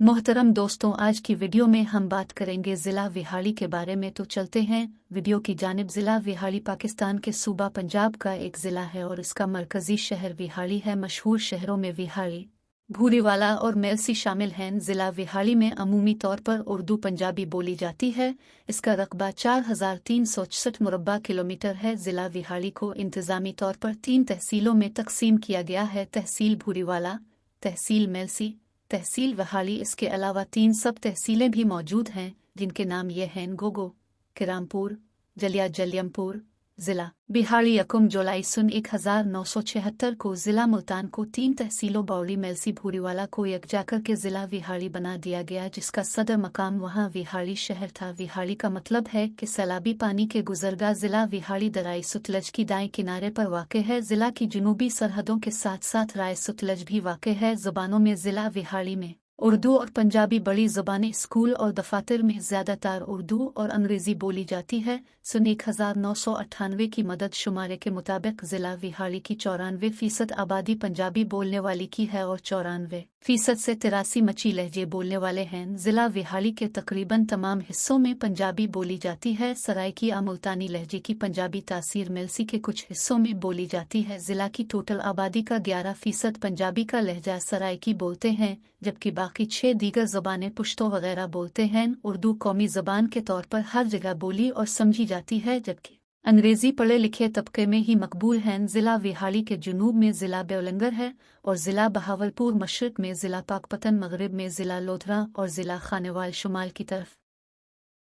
मोहतरम दोस्तों, आज की वीडियो में हम बात करेंगे ज़िला विहाड़ी के बारे में। तो चलते हैं वीडियो की जानिब। ज़िला विहाड़ी पाकिस्तान के सूबा पंजाब का एक ज़िला है और इसका मरकज़ी शहर विहाड़ी है। मशहूर शहरों में विहाड़ी, भूरीवाला और मेलसी शामिल हैं। ज़िला विहाड़ी में अमूमी तौर पर उर्दू पंजाबी बोली जाती है। इसका रकबा 4366 मुरब्बा किलोमीटर है। ज़िला विहाड़ी को इंतज़ामी तौर पर 3 तहसीलों में तकसीम किया गया है: तहसील भूरीवाला, तहसील मेलसी, तहसील विहाड़ी। इसके अलावा 3 सब तहसीलें भी मौजूद हैं जिनके नाम ये हैं: गोगो, किरामपुर, जलियाजलियमपुर। ज़िला विहाड़ी 1 जुलाई सन 1976 को ज़िला मुल्तान को 3 तहसीलों बौड़ी, मेलसी, भूरीवाला को यकजा करके ज़िला विहाड़ी बना दिया गया, जिसका सदर मकाम वहाँ विहाड़ी शहर था। विहाड़ी का मतलब है कि सैलाबी पानी के गुजरगा। ज़िला विहाड़ी दरियाई सतलज की दाएं किनारे पर वाक़ है। ज़िला की जुनूबी सरहदों के साथ साथ राय सतलज भी वाक़ है। ज़ुबानों में ज़िला विहाड़ी में उर्दू और पंजाबी बड़ी ज़ुबानें। स्कूल और दफातर में ज़्यादातर उर्दू और अंग्रेज़ी बोली जाती है। सन 1998 की मदद शुमारे के मुताबिक ज़िला विहाड़ी की 94% आबादी पंजाबी बोलने वाली की है और 94% से 83 मची लहजे बोलने वाले हैं। ज़िला विहाड़ी के तकरीबन तमाम हिस्सों में पंजाबी बोली जाती है। सराइकिया मुल्तानी लहजे की पंजाबी तासीर मेलसी के कुछ हिस्सों में बोली जाती है। ज़िला की टोटल आबादी का 11% पंजाबी का लहजा सराइकी बोलते हैं, जबकि बाकी 6 दीगर ज़बानें पुश्तो वगैरह बोलते हैं। उर्दू कौमी ज़बान के तौर पर हर जगह बोली और समझी जाती है, जबकि अंग्रेज़ी पढ़े लिखे तबके में ही मकबूल हैं। ज़िला विहाड़ी के जुनूब में ज़िला बेलंगर है और ज़िला बहावलपुर, मशरक़ में ज़िला पाकपतन, मगरिब में ज़िला लोधरा और ज़िला खानेवाल, शुमाल की तरफ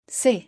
से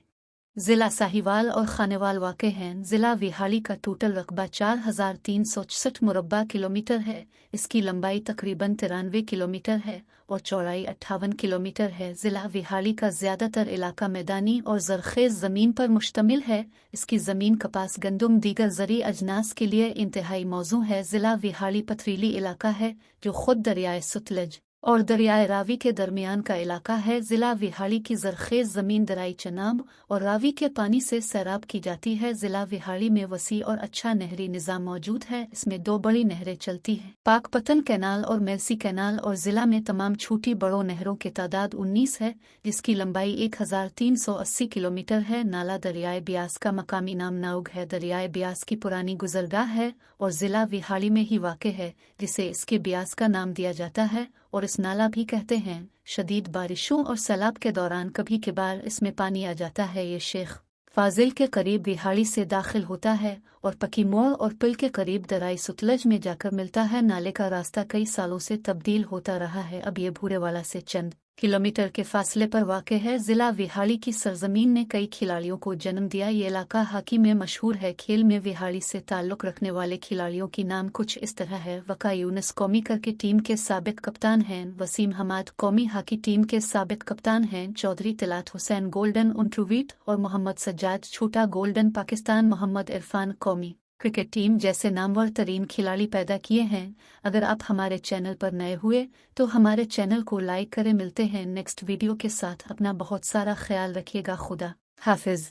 ज़िला साहिवाल और खानेवाल वाक़ हैं। ज़िला विहाड़ी का टोटल रकबा 4366 मुरब्बा किलोमीटर है। इसकी लंबाई तकरीबन 93 किलोमीटर है और चौड़ाई 58 किलोमीटर है। ज़िला विहाड़ी का ज़्यादातर इलाका मैदानी और ज़रख़ेज़ ज़मीन पर मुश्तमिल है। इसकी ज़मीन कपास, गंदम, दीगर ज़री अजनास के लिए इंतहाई मौजू है। ज़िला विहाड़ी पथरीली इलाका है जो ख़ुद दरियाए सतलज और दरियाए रावी के दरमियान का इलाका है। ज़िला विहाड़ी की ज़रख़ेज़ ज़मीन दराई चनाब और रावी के पानी से सैराब की जाती है। ज़िला विहाड़ी में वसी और अच्छा नहरी निज़ाम मौजूद है। इसमें 2 बड़ी नहरें चलती हैं: पाकपतन कैनाल और मेलसी कैनाल। और ज़िला में तमाम छोटी बड़ों नहरों की तादाद 19 है, जिसकी लंबाई 1380 किलोमीटर है। नाला दरियाए ब्यास का मकामी नाम नाउग है। दरियाए ब्यास की पुरानी गुजरगाह है और ज़िला विहाड़ी में ही वाक़ है, जिसे इसके ब्यास का नाम दिया जाता है और इस नाला भी कहते हैं। शदीद बारिशों और सैलाब के दौरान कभी कभार इसमें पानी आ जाता है। ये शेख फाजिल के करीब विहाड़ी से दाखिल होता है और पकी मोड़ और पिल के करीब दराई सतलज में जाकर मिलता है। नाले का रास्ता कई सालों से तब्दील होता रहा है। अब ये भूरेवाला से चंद किलोमीटर के फासले पर वाक़ है। ज़िला विहाड़ी की सरजमीन ने कई खिलाड़ियों को जन्म दिया। ये इलाका हॉकी में मशहूर है। खेल में विहाड़ी से ताल्लुक़ रखने वाले खिलाड़ियों की नाम कुछ इस तरह है: वका यूनुस कौमी क्रिकेट टीम के साबिक़ कप्तान हैं, वसीम हमाद कौमी हॉकी टीम के साबिक़ कप्तान हैं, चौधरी तिलात हुसैन गोल्डन उनट्रूवीट और मोहम्मद सज्जाद छोटा गोल्डन पाकिस्तान, मोहम्मद इरफान कौमी क्रिकेट टीम जैसे नामवर तरीन खिलाड़ी पैदा किए हैं। अगर आप हमारे चैनल पर नए हुए तो हमारे चैनल को लाइक करें। मिलते हैं नेक्स्ट वीडियो के साथ। अपना बहुत सारा ख्याल रखिएगा। खुदा हाफिज़।